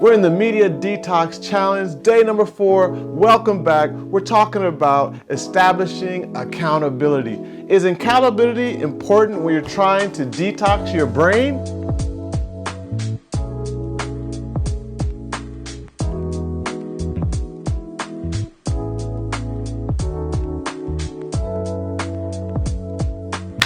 We're in the Media Detox Challenge, day number 4. Welcome back. We're talking about establishing accountability. Is accountability important when you're trying to detox your brain?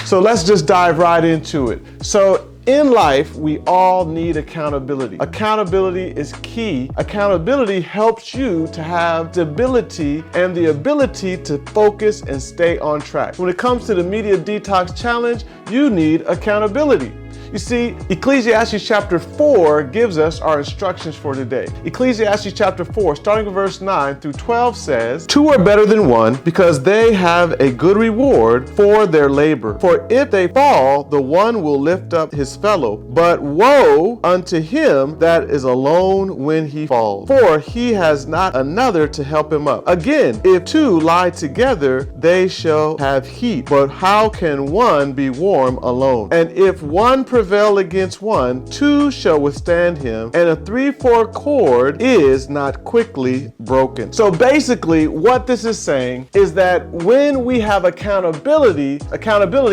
So let's just dive right into it. So in life, we all need accountability. Accountability is key. Accountability helps you to have stability and the ability to focus and stay on track. When it comes to the Media Detox Challenge, you need accountability. You see, Ecclesiastes chapter 4 gives us our instructions for today. Ecclesiastes chapter 4, starting with verse 9 through 12 says, "Two are better than one, because they have a good reward for their labor. For if they fall, the one will lift up his fellow. But woe unto him that is alone when he falls, for he has not another to help him up. Again, if two lie together, they shall have heat. But how can one be warm alone? And if one prevail against one, two shall withstand him, and a three-four cord is not quickly broken." So basically, what this is saying is that when we have accountability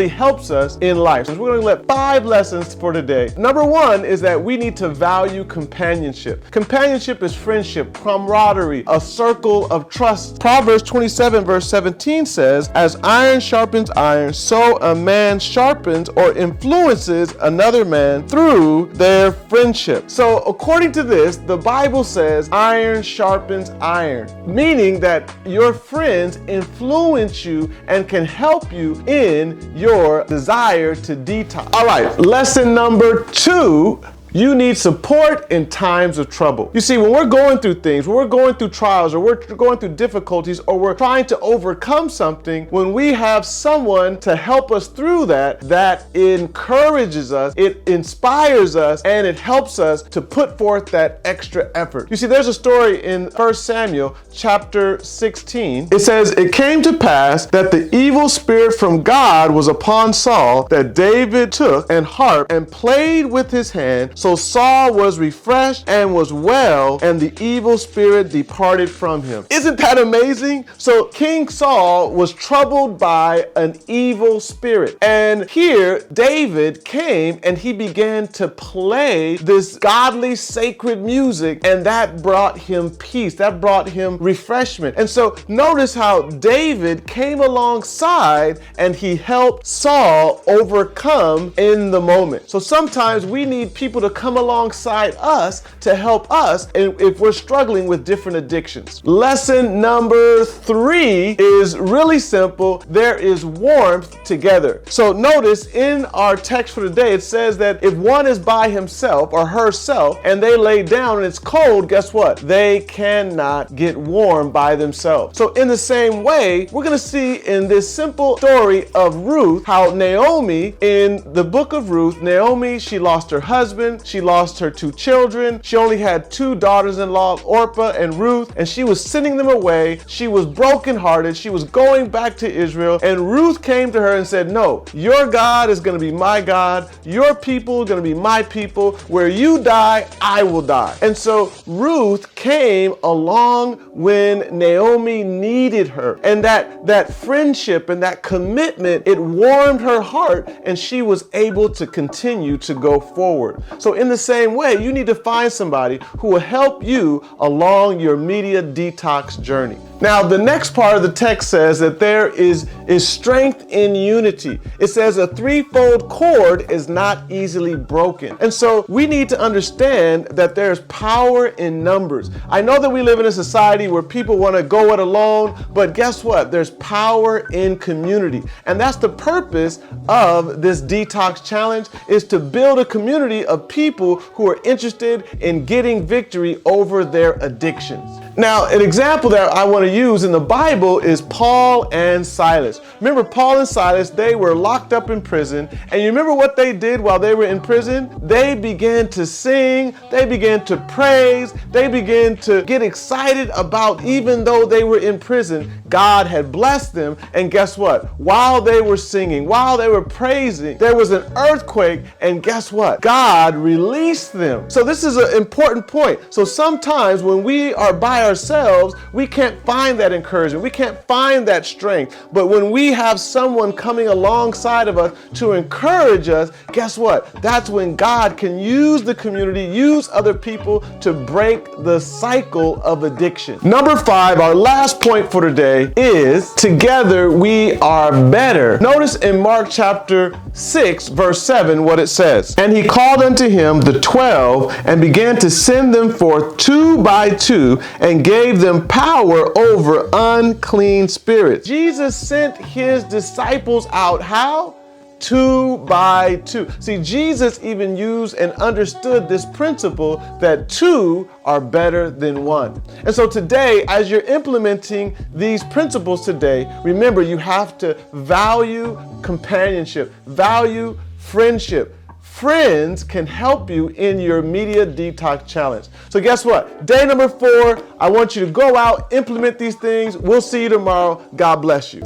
helps us in life. So we're going to let 5 lessons for today. Number 1 is that we need to value companionship. Companionship is friendship, camaraderie, a circle of trust. Proverbs 27 verse 17 says, "As iron sharpens iron, so a man sharpens or influences another man through their friendship." So according to this, the Bible says iron sharpens iron, meaning that your friends influence you and can help you in your desire to detox. All right, lesson number 2. You need support in times of trouble. You see, when we're going through things, when we're going through trials, or we're going through difficulties, or we're trying to overcome something, when we have someone to help us through that encourages us, it inspires us, and it helps us to put forth that extra effort. You see, there's a story in 1 Samuel chapter 16. It says, "It came to pass that the evil spirit from God was upon Saul, that David took an harp and played with his hand. So Saul was refreshed and was well, and the evil spirit departed from him." Isn't that amazing? So King Saul was troubled by an evil spirit. And here David came and he began to play this godly, sacred music, and that brought him peace. That brought him refreshment. And so notice how David came alongside and he helped Saul overcome in the moment. So sometimes we need people to come alongside us to help us if we're struggling with different addictions. Lesson number 3 is really simple. There is warmth together. So notice in our text for today, it says that if one is by himself or herself and they lay down and it's cold, guess what? They cannot get warm by themselves. So in the same way, we're going to see in this simple story of Ruth, how Naomi, in the book of Ruth, Naomi, she lost her husband, she lost her 2 children. She only had 2 daughters-in-law, Orpah and Ruth, and she was sending them away. She was brokenhearted. She was going back to Israel, and Ruth came to her and said, "No, your God is going to be my God. Your people are going to be my people. Where you die, I will die." And so Ruth came along when Naomi needed her, and that friendship and that commitment, it warmed her heart, and she was able to continue to go forward. So in the same way, you need to find somebody who will help you along your media detox journey. Now, the next part of the text says that there is strength in unity. It says a threefold cord is not easily broken. And so we need to understand that there's power in numbers. I know that we live in a society where people want to go it alone, but guess what? There's power in community. And that's the purpose of this detox challenge, is to build a community of people who are interested in getting victory over their addictions. Now, an example that I want to use in the Bible is Paul and Silas. Remember, Paul and Silas, they were locked up in prison. And you remember what they did while they were in prison? They began to sing, they began to praise, they began to get excited about, even though they were in prison, God had blessed them. And guess what? While they were singing, while they were praising, there was an earthquake. And guess what? God released them. So this is an important point. So sometimes when we are by ourselves, we can't find that encouragement. We can't find that strength. But when we have someone coming alongside of us to encourage us, guess what? That's when God can use the community, use other people to break the cycle of addiction. Number 5, our last point for today is together we are better. Notice in Mark chapter 6, verse 7, what it says. And he called unto him the 12 and began to send them forth 2 by 2 and gave them power over unclean spirits. Jesus sent his disciples out how? 2 by 2. See, Jesus even used and understood this principle that 2 are better than 1. And so today, as you're implementing these principles today, remember you have to value companionship, value friendship. Friends can help you in your Media Detox Challenge. So guess what? Day number 4, I want you to go out, implement these things. We'll see you tomorrow. God bless you.